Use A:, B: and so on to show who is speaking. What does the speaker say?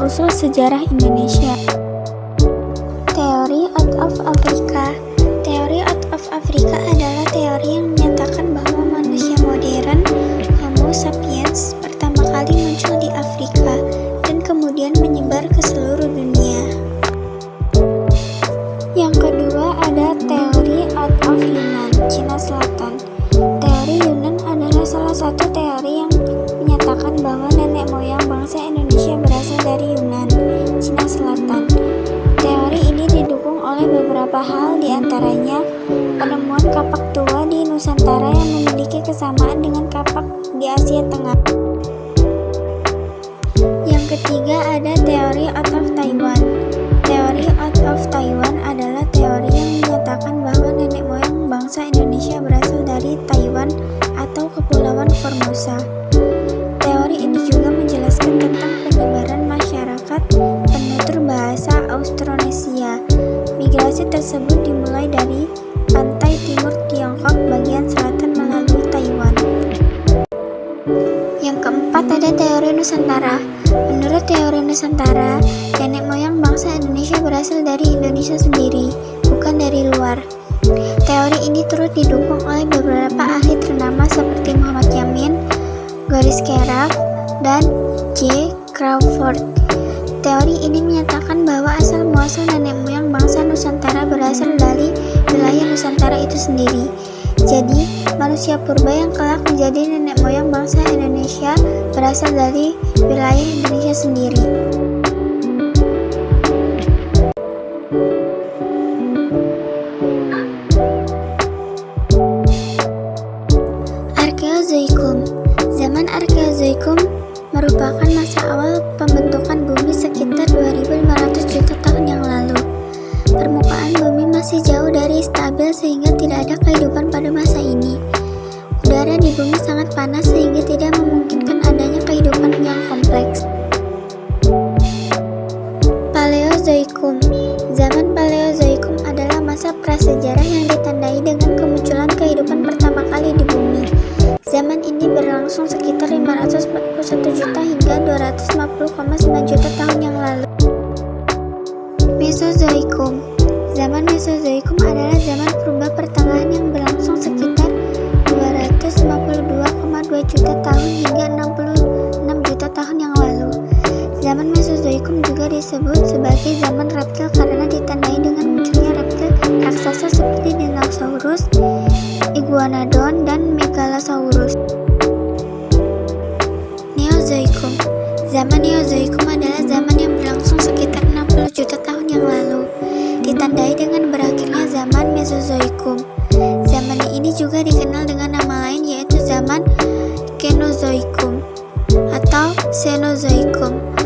A: asal-usul sejarah Indonesia. Teori out of Africa. Teori out of Africa adalah teori yang menyatakan bahwa manusia modern, Homo sapiens, pertama kali muncul di Afrika dan kemudian menyebar ke seluruh dunia. Yang kedua ada teori out of Yunan, Cina Selatan. Teori Yunan adalah salah satu teori yang menyatakan bahwa nenek moyang bangsa Indonesia berasal dari Yunan, Cina Selatan. Teori ini didukung oleh beberapa hal, diantaranya penemuan kapak tua di Nusantara yang memiliki kesamaan dengan kapak di Asia Tengah. Yang ketiga ada teori out of Taiwan. Teori out of Taiwan adalah teori yang menyatakan bahwa nenek moyang bangsa Indonesia berasal dari Taiwan atau Kepulauan Formosa. Teori ini juga menjelaskan tentang penyebaran masyarakat penutur bahasa Austronesia. Migrasi tersebut dimulai dari pantai timur Tiongkok bagian selatan melalui Taiwan. Yang keempat ada teori Nusantara. Menurut teori Nusantara, nenek moyang bangsa Indonesia berasal dari Indonesia sendiri, bukan dari luar. Teori ini turut didukung oleh beberapa ahli ternama seperti Muhammad Yamin, Goris Keraf, dan J. Crawford. Teori ini menyatakan bahwa asal-muasal nenek moyang bangsa Nusantara berasal dari wilayah Nusantara itu sendiri. Jadi, manusia purba yang kelak menjadi nenek moyang bangsa Indonesia berasal dari wilayah Indonesia sendiri. Arkeozoikum. Zaman Arkeozoikum merupakan masa awal pembentukan bumi sekitar 2500 juta tahun yang lalu. Permukaan bumi masih jauh dari stabil sehingga tidak ada kehidupan pada masa ini. Udara di bumi sangat panas sehingga tidak memungkinkan adanya kehidupan yang kompleks. Paleozoikum. Zaman Paleozoikum adalah masa prasejarah yang ditandai dengan kemunculan kehidupan pertama kali di bumi. Zaman ini berlangsung sekitar 541 juta hingga 250,9 juta tahun yang lalu. Mesozoikum. Zaman Mesozoikum adalah zaman purba pertengahan yang berlangsung sekitar 252,2 juta tahun hingga 66 juta tahun yang lalu. Zaman Mesozoikum juga disebut sebagai zaman reptil karena ditandai dengan munculnya reptil raksasa seperti dinosaurus, iguanodon, dan megalosaurus. Neozoikum. Zaman Neozoikum adalah zaman yang berlangsung sekitar 60 juta tahun yang lalu, ditandai dengan berakhirnya zaman Mesozoikum. Zaman ini juga dikenal dengan nama lain yaitu zaman Kenozoikum atau Cenozoikum.